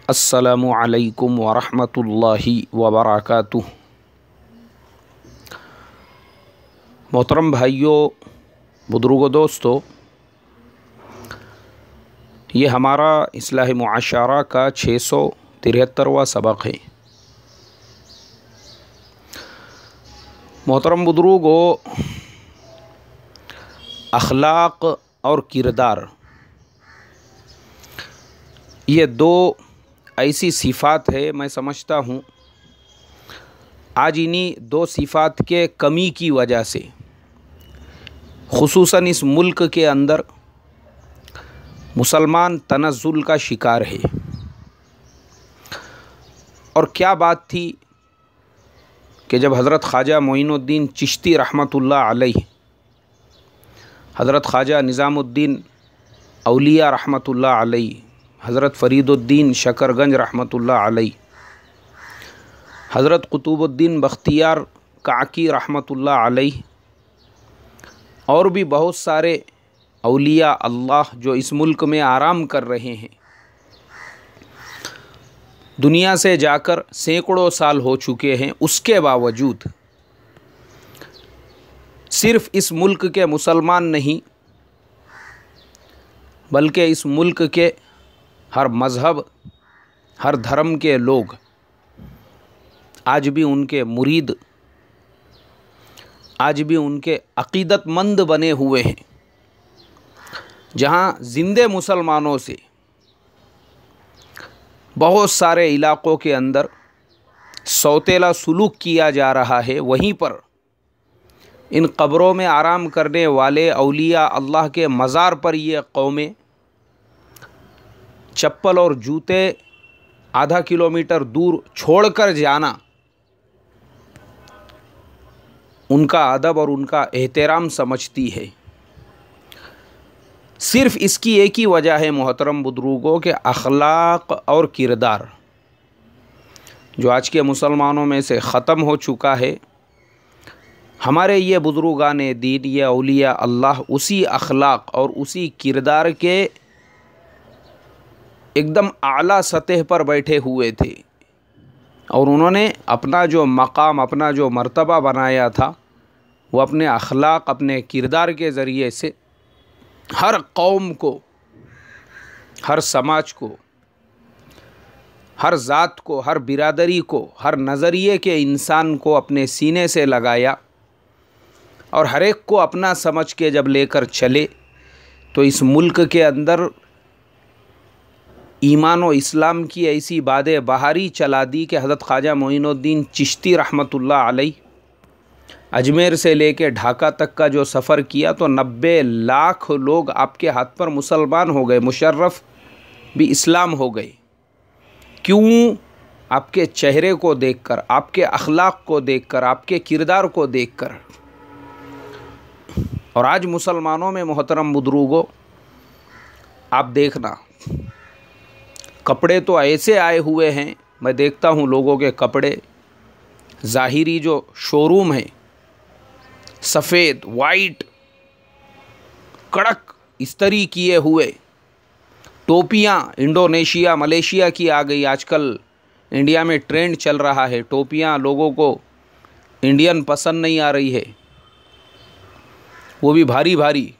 अस्सलामु अलैकुम वरहमतुल्लाहि वबरकातुह। मोहतरम भाइयों, बुजुर्गों, दोस्तों, ये हमारा इस्लाह मुआशरा का 673वां सबक है। मोहतरम बुजुर्गों, अखलाक और किरदार, ये दो ऐसी सिफ़ात है, मैं समझता हूँ आज इन्हीं दो सिफ़ात के कमी की वजह से खुसूसन इस मुल्क के अंदर मुसलमान तनज़्ज़ुल का शिकार है। और क्या बात थी कि जब हज़रत ख्वाजा मोइनुद्दीन चिश्ती रहमतुल्लाह अलैह, हज़रत ख्वाजा निज़ामुद्दीन औलिया रहमतुल्लाह अलैह, हज़रत फ़रीदुद्दीन शकरगंज रहमतुल्लाह अलैह, हज़रत कुतुबुद्दीन बख्तियार काकी रहमतुल्लाह अलैह और भी बहुत सारे औलिया अल्लाह जो इस मुल्क में आराम कर रहे हैं, दुनिया से जाकर सैकड़ों साल हो चुके हैं, उसके बावजूद सिर्फ़ इस मुल्क के मुसलमान नहीं बल्कि इस मुल्क के हर मज़हब, हर धर्म के लोग आज भी उनके मुरीद, आज भी उनके अक़ीदतमंद बने हुए हैं। जहाँ ज़िंदे मुसलमानों से बहुत सारे इलाक़ों के अंदर सौतेला सुलूक किया जा रहा है, वहीं पर इन क़ब्रों में आराम करने वाले औलिया अल्लाह के मज़ार पर ये कौमें चप्पल और जूते आधा किलोमीटर दूर छोड़कर जाना उनका अदब और उनका एहतराम समझती है। सिर्फ़ इसकी एक ही वजह है मोहतरम बुजुर्गों के अखलाक और किरदार जो आज के मुसलमानों में से ख़त्म हो चुका है। हमारे ये बुजुर्गान दीन, ये औलिया अल्लाह उसी अखलाक और उसी किरदार के एकदम आला सतह पर बैठे हुए थे और उन्होंने अपना जो मकाम, अपना जो मर्तबा बनाया था वो अपने अखलाक, अपने किरदार के ज़रिए से हर कौम को, हर समाज को, हर ज़ात को, हर बिरादरी को, हर नज़रिए के इंसान को अपने सीने से लगाया और हर एक को अपना समझ के जब लेकर चले तो इस मुल्क के अंदर ईमान और इस्लाम की ऐसी बादे बहारी चला दी कि हज़रत ख्वाजा मोइनुद्दीन चिश्ती रहमतुल्लाह अलैह अजमेर से लेकर ढाका तक का जो सफ़र किया तो 90 लाख लोग आपके हाथ पर मुसलमान हो गए, मुशर्रफ भी इस्लाम हो गए। क्यों? आपके चेहरे को देखकर, आपके अखलाक को देखकर, आपके किरदार को देखकर। और आज मुसलमानों में मोहतरम बुजुर्गों, आप देखना कपड़े तो ऐसे आए हुए हैं, मैं देखता हूँ लोगों के कपड़े, ज़ाहिरी जो शोरूम है सफ़ेद वाइट कड़क इस्तरी किए हुए, टोपियाँ इंडोनेशिया मलेशिया की आ गई, आजकल इंडिया में ट्रेंड चल रहा है टोपियाँ, लोगों को इंडियन पसंद नहीं आ रही है, वो भी भारी भारी।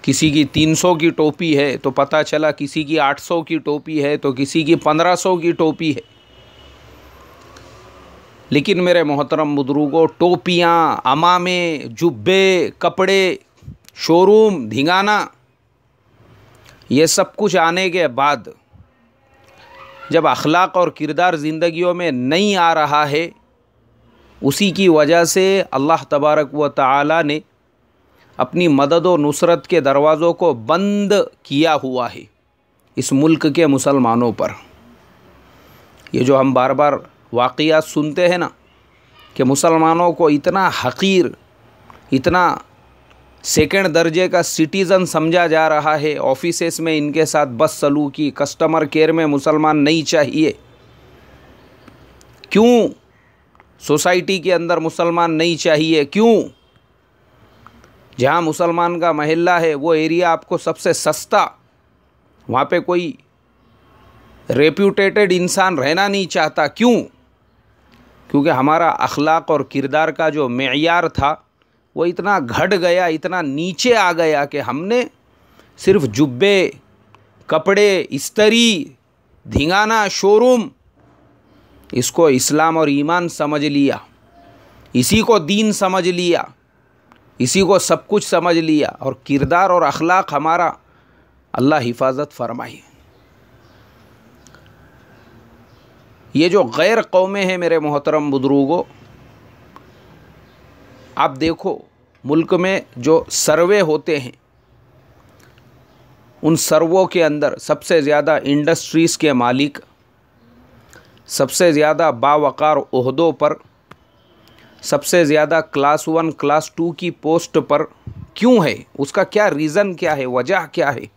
किसी की 300 की टोपी है तो पता चला किसी की 800 की टोपी है तो किसी की 1500 की टोपी है। लेकिन मेरे मोहतरम बुजुर्गों, टोपियाँ, अमामे, जुब्बे, कपड़े, शोरूम, धिंगाना, ये सब कुछ आने के बाद जब अखलाक और किरदार ज़िंदगियों में नहीं आ रहा है, उसी की वजह से अल्लाह तबारक व तआला ने अपनी मदद और नुसरत के दरवाज़ों को बंद किया हुआ है इस मुल्क के मुसलमानों पर। ये जो हम बार बार वाक़ियात सुनते हैं ना कि मुसलमानों को इतना हक़ीर, इतना सेकंड दर्जे का सिटीज़न समझा जा रहा है, ऑफिसेस में इनके साथ बदसलूकी, कस्टमर केयर में मुसलमान नहीं चाहिए। क्यों? सोसाइटी के अंदर मुसलमान नहीं चाहिए। क्यों? जहाँ मुसलमान का महल्ला है वो एरिया आपको सबसे सस्ता, वहाँ पे कोई रेप्यूटेटेड इंसान रहना नहीं चाहता। क्यों? क्योंकि हमारा अखलाक और किरदार का जो मेयार था वो इतना घट गया, इतना नीचे आ गया कि हमने सिर्फ जुब्बे, कपड़े, इस्त्री, धिंगाना, शोरूम, इसको इस्लाम और ईमान समझ लिया, इसी को दीन समझ लिया, इसी को सब कुछ समझ लिया। और किरदार और अखलाक हमारा अल्लाह हिफाजत फरमाए। ये जो गैर कौमें हैं मेरे मोहतरम बुजुर्गों, आप देखो मुल्क में जो सर्वे होते हैं उन सर्वों के अंदर सबसे ज़्यादा इंडस्ट्रीज़ के मालिक, सबसे ज़्यादा बावकार ओहदों पर, सबसे ज़्यादा क्लास 1 क्लास 2 की पोस्ट पर क्यों है? उसका क्या रीज़न क्या है, वजह क्या है?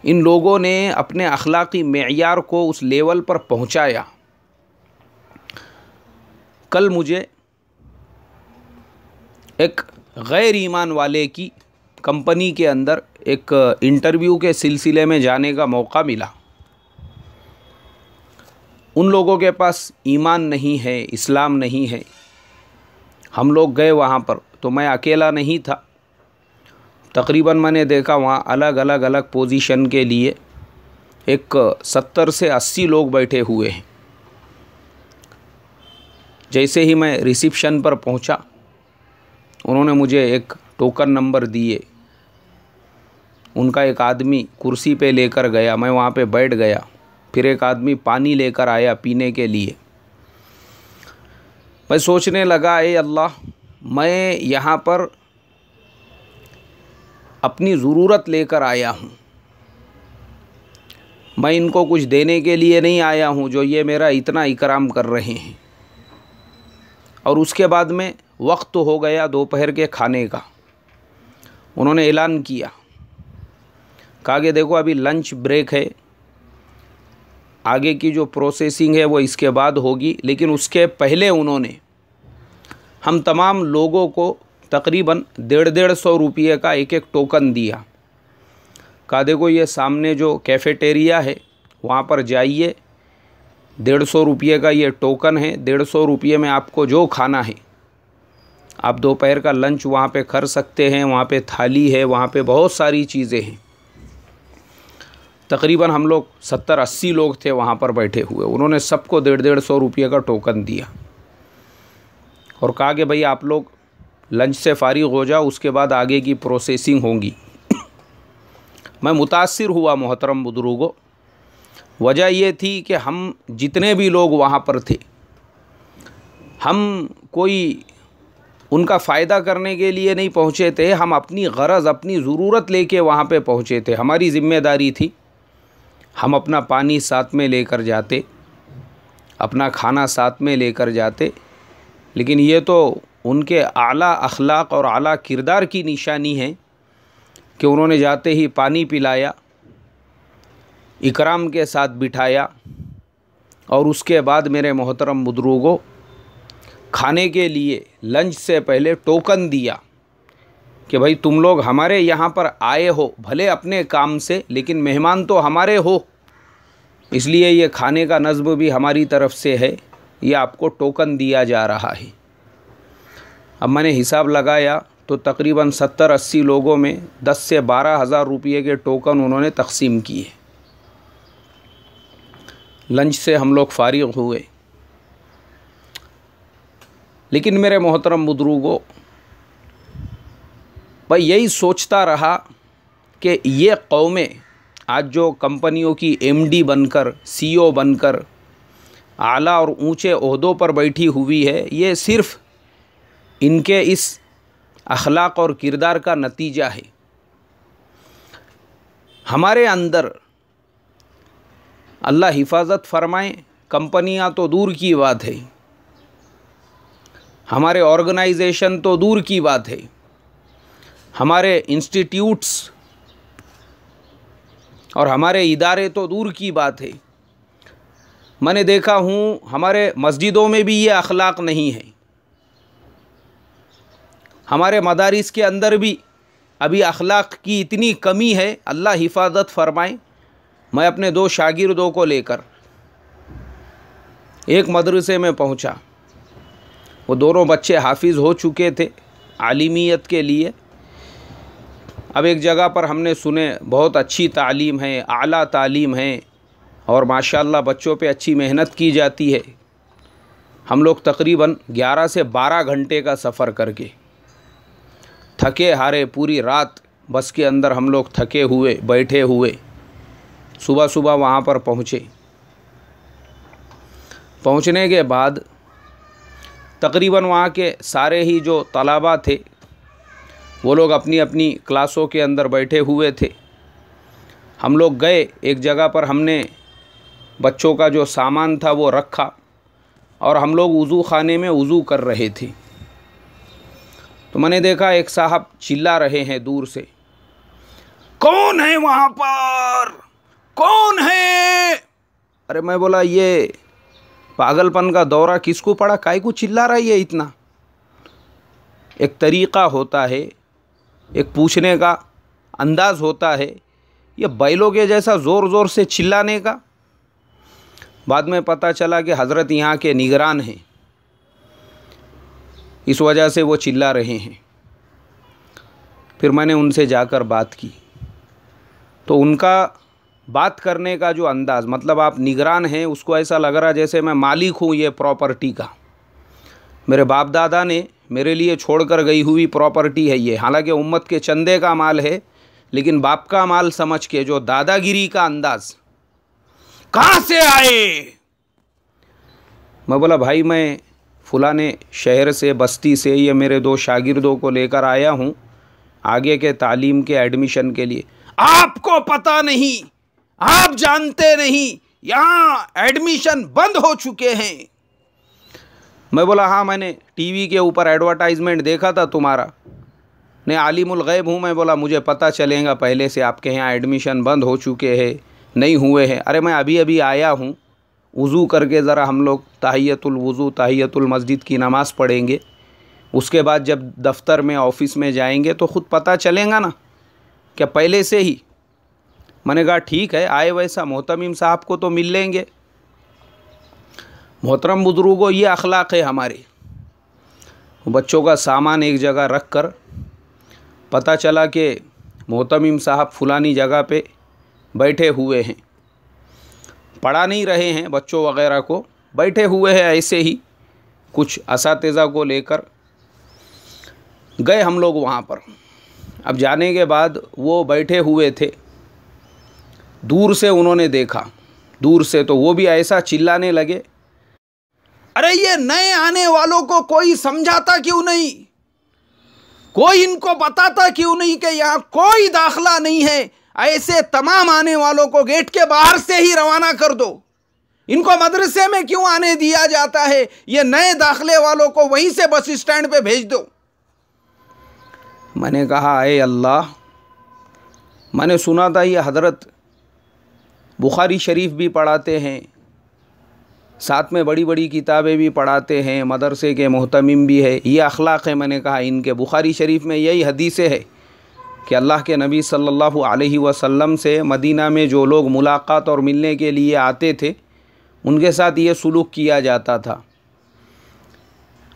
इन लोगों ने अपने अखलाक़ी मेयार को उस लेवल पर पहुंचाया। कल मुझे एक गैर ईमान वाले की कंपनी के अंदर एक इंटरव्यू के सिलसिले में जाने का मौका मिला। उन लोगों के पास ईमान नहीं है, इस्लाम नहीं है। हम लोग गए वहाँ पर, तो मैं अकेला नहीं था। तकरीबन मैंने देखा वहाँ अलग पोजीशन के लिए एक 70 से 80 लोग बैठे हुए हैं। जैसे ही मैं रिसेप्शन पर पहुँचा, उन्होंने मुझे एक टोकन नंबर दिए। उनका एक आदमी कुर्सी पे लेकर गया, मैं वहाँ पे बैठ गया। फिर एक आदमी पानी लेकर आया पीने के लिए। मैं सोचने लगा, ए अल्लाह, मैं यहाँ पर अपनी ज़रूरत लेकर आया हूँ, मैं इनको कुछ देने के लिए नहीं आया हूँ जो ये मेरा इतना इकराम कर रहे हैं। और उसके बाद में वक्त हो गया दोपहर के खाने का। उन्होंने ऐलान किया, कहा कि देखो अभी लंच ब्रेक है, आगे की जो प्रोसेसिंग है वो इसके बाद होगी। लेकिन उसके पहले उन्होंने हम तमाम लोगों को तकरीबन 150 रुपये का एक एक टोकन दिया। कहा देखो ये सामने जो कैफ़ेटेरिया है वहाँ पर जाइए, 150 रुपये का ये टोकन है। 150 रुपये में आपको जो खाना है, आप दोपहर का लंच वहाँ पे कर सकते हैं। वहाँ पे थाली है, वहाँ पे बहुत सारी चीज़ें हैं। तकरीबन हम लोग 70-80 लोग थे वहाँ पर बैठे हुए। उन्होंने सबको 150 रुपये का टोकन दिया और कहा कि भाई आप लोग लंच से फारिग हो जाओ, उसके बाद आगे की प्रोसेसिंग होगी। मैं मुतासिर हुआ मोहतरम बुजुर्गों। वजह ये थी कि हम जितने भी लोग वहाँ पर थे, हम कोई उनका फ़ायदा करने के लिए नहीं पहुँचे थे। हम अपनी गरज, अपनी ज़रूरत लेके वहाँ पे पहुँचे थे। हमारी ज़िम्मेदारी थी, हम अपना पानी साथ में लेकर जाते, अपना खाना साथ में लेकर जाते। लेकिन ये तो उनके आला अखलाक और आला किरदार की निशानी है कि उन्होंने जाते ही पानी पिलाया, इकराम के साथ बिठाया और उसके बाद मेरे मोहतरम बुजुर्गों खाने के लिए लंच से पहले टोकन दिया कि भाई तुम लोग हमारे यहाँ पर आए हो, भले अपने काम से, लेकिन मेहमान तो हमारे हो, इसलिए ये खाने का नज़्म भी हमारी तरफ से है, ये आपको टोकन दिया जा रहा है। अब मैंने हिसाब लगाया तो तकरीबन 70-80 लोगों में 10 से 12 हज़ार रुपये के टोकन उन्होंने तकसीम किए। लंच से हम लोग फारिग हुए। लेकिन मेरे मोहतरम बुजुर्गों, भाई यही सोचता रहा कि ये कौमें आज जो कंपनियों की MD बनकर, CEO बनकर आला और ऊंचे ओहदों पर बैठी हुई है, ये सिर्फ़ इनके इस अखलाक और किरदार का नतीजा है। हमारे अंदर अल्लाह हिफाजत फरमाए, कंपनियां तो दूर की बात है, हमारे ऑर्गेनाइजेशन तो दूर की बात है, हमारे इंस्टीट्यूट्स और हमारे इदारे तो दूर की बात है। मैंने देखा हूँ हमारे मस्जिदों में भी ये अखलाक नहीं है। हमारे मदारिस के अंदर भी अभी अखलाक की इतनी कमी है, अल्लाह हिफाजत फरमाए। मैं अपने 2 शागिर्दों को लेकर एक मदरसे में पहुंचा। वो दोनों बच्चे हाफिज़ हो चुके थे आलिमियत के लिए। अब एक जगह पर हमने सुने बहुत अच्छी तालीम है, आला तालीम है और माशाअल्लाह बच्चों पे अच्छी मेहनत की जाती है। हम लोग तकरीबन 11 से 12 घंटे का सफ़र करके थके हारे पूरी रात बस के अंदर हम लोग थके हुए बैठे हुए सुबह सुबह वहाँ पर पहुँचे। पहुँचने के बाद तकरीबन वहाँ के सारे ही जो तलबा थे वो लोग अपनी अपनी क्लासों के अंदर बैठे हुए थे। हम लोग गए एक जगह पर, हमने बच्चों का जो सामान था वो रखा और हम लोग वज़ू खाने में वज़ू कर रहे थे। तो मैंने देखा एक साहब चिल्ला रहे हैं दूर से, कौन है वहाँ पर, कौन है? अरे मैं बोला ये पागलपन का दौरा किसको पड़ा, काहे को चिल्ला रही है इतना? एक तरीक़ा होता है, एक पूछने का अंदाज़ होता है, ये बैलों के जैसा ज़ोर ज़ोर से चिल्लाने का। बाद में पता चला कि हज़रत यहाँ के निगरान हैं, इस वजह से वो चिल्ला रहे हैं। फिर मैंने उनसे जाकर बात की तो उनका बात करने का जो अंदाज़, मतलब आप निगरान हैं, उसको ऐसा लग रहा जैसे मैं मालिक हूँ ये प्रॉपर्टी का, मेरे बाप दादा ने मेरे लिए छोड़कर गई हुई प्रॉपर्टी है ये। हालांकि उम्मत के चंदे का माल है, लेकिन बाप का माल समझ के जो दादागिरी का अंदाज़, कहाँ से आए? मैं बोला भाई मैं फलाने शहर से, बस्ती से, ये मेरे 2 शागिर्दों को लेकर आया हूँ आगे के तालीम के एडमिशन के लिए। आपको पता नहीं, आप जानते नहीं, यहाँ एडमिशन बंद हो चुके हैं। मैं बोला हाँ मैंने टीवी के ऊपर एडवर्टाइजमेंट देखा था तुम्हारा, मैं आलिमुल गैब हूँ। मैं बोला मुझे पता चलेगा पहले से आपके यहाँ एडमिशन बंद हो चुके हैं, नहीं हुए हैं। अरे मैं अभी अभी आया हूँ, वज़ू करके ज़रा हम लोग तहियतुल वज़ू तहियतुल मस्जिद की नमाज़ पढ़ेंगे, उसके बाद जब दफ्तर में ऑफिस में जाएंगे तो ख़ुद पता चलेगा ना, क्या पहले से ही? मैंने कहा ठीक है, आए वैसा मोहतमिम साहब को तो मिल लेंगे। मोहतरम बुज़ुर्गों, ये अखलाक है हमारे। बच्चों का सामान एक जगह रख कर पता चला कि मोहतमिम साहब फुलानी जगह पे बैठे हुए हैं, पढ़ा नहीं रहे हैं बच्चों वगैरह को, बैठे हुए हैं ऐसे ही कुछ असातिज़ा को लेकर। गए हम लोग वहाँ पर। अब जाने के बाद वो बैठे हुए थे, दूर से उन्होंने देखा, दूर से तो वो भी ऐसा चिल्लाने लगे, अरे ये नए आने वालों को कोई समझाता क्यों नहीं, कोई इनको बताता क्यों नहीं कि यहाँ कोई दाखला नहीं है, ऐसे तमाम आने वालों को गेट के बाहर से ही रवाना कर दो, इनको मदरसे में क्यों आने दिया जाता है, ये नए दाखले वालों को वहीं से बस स्टैंड पे भेज दो। मैंने कहा अरे अल्लाह, मैंने सुना था ये हज़रत बुखारी शरीफ भी पढ़ाते हैं, साथ में बड़ी बड़ी किताबें भी पढ़ाते हैं, मदरसे के मोहतमिम भी है, ये अखलाक है। मैंने कहा इनके बुखारी शरीफ में यही हदीसें है कि अल्लाह के नबी सल्लल्लाहु अलैहि वसल्लम से मदीना में जो लोग मुलाकात और मिलने के लिए आते थे उनके साथ ये सुलूक किया जाता था।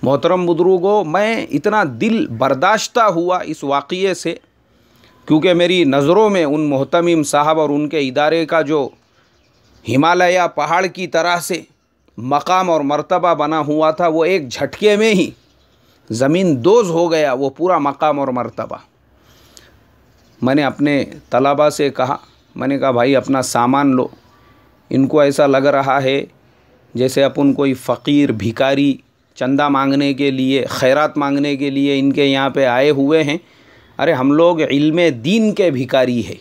मोहतरम बुज़ुर्गों, मैं इतना दिल बर्दाश्ता हुआ इस वाक़ये से, क्योंकि मेरी नज़रों में उन मोहतमिम साहब और उनके इदारे का जो हिमालय पहाड़ की तरह से मकाम और मर्तबा बना हुआ था, वो एक झटके में ही ज़मीन दोज़ हो गया, वो पूरा मकाम और मर्तबा। मैंने अपने तलबा से कहा, मैंने कहा भाई अपना सामान लो, इनको ऐसा लग रहा है जैसे अपन कोई फ़कीर भिखारी चंदा मांगने के लिए, खैरात मांगने के लिए इनके यहाँ पे आए हुए हैं। अरे हम लोग इल्म दीन के भिखारी है,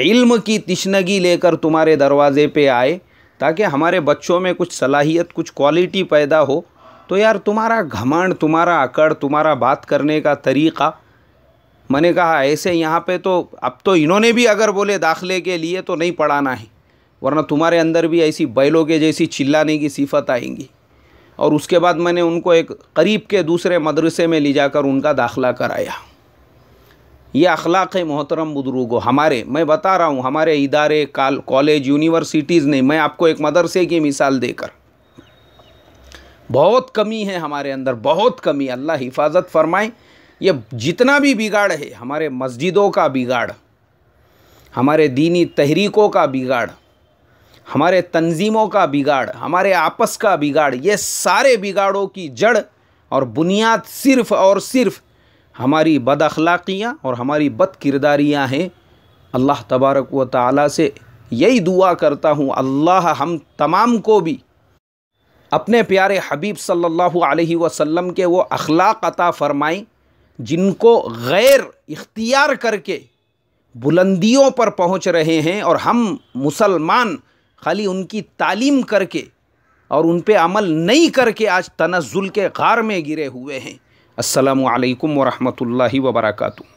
इल्म की तिश्नगी लेकर तुम्हारे दरवाज़े पे आए ताकि हमारे बच्चों में कुछ सलाहियत, कुछ क्वालिटी पैदा हो। तो यार तुम्हारा घमंड, तुम्हारा अकड़, तुम्हारा बात करने का तरीक़ा, मैंने कहा ऐसे यहाँ पे तो अब तो इन्होंने भी अगर बोले दाखिले के लिए तो नहीं पढ़ाना है, वरना तुम्हारे अंदर भी ऐसी बैलों के जैसी चिल्लाने की सिफत आएंगी। और उसके बाद मैंने उनको एक करीब के दूसरे मदरसे में ले जाकर उनका दाखिला कराया। ये अखलाक़ मोहतरम बुज़ुर्गों हमारे, मैं बता रहा हूँ, हमारे इदारे कॉलेज यूनिवर्सिटीज़ नहीं, मैं आपको एक मदरसे की मिसाल देकर, बहुत कमी है हमारे अंदर, बहुत कमी। अल्लाह हिफाजत फरमाए। ये जितना भी बिगाड़ है, हमारे मस्जिदों का बिगाड़, हमारे दीनी तहरीकों का बिगाड़, हमारे तंजीमों का बिगाड़, हमारे आपस का बिगाड़, ये सारे बिगाड़ों की जड़ और बुनियाद सिर्फ़ और सिर्फ़ हमारी बद अखलाक़ियाँ और हमारी बद किरदारियाँ हैं। अल्लाह तबारक व तआला से यही दुआ करता हूँ, अल्लाह हम तमाम को भी अपने प्यारे हबीब सल्लल्लाहु अलैहि वसल्लम के वो अखलाक़ अता फ़रमाएं जिनको गैर इख्तियार करके बुलंदियों पर पहुँच रहे हैं, और हम मुसलमान खाली उनकी तालीम करके और उन पे अमल नहीं करके आज तनज़्ज़ुल के गार में गिरे हुए हैं। अस्सलामु अलैकुम व रहमतुल्लाहि व बरकातुहू।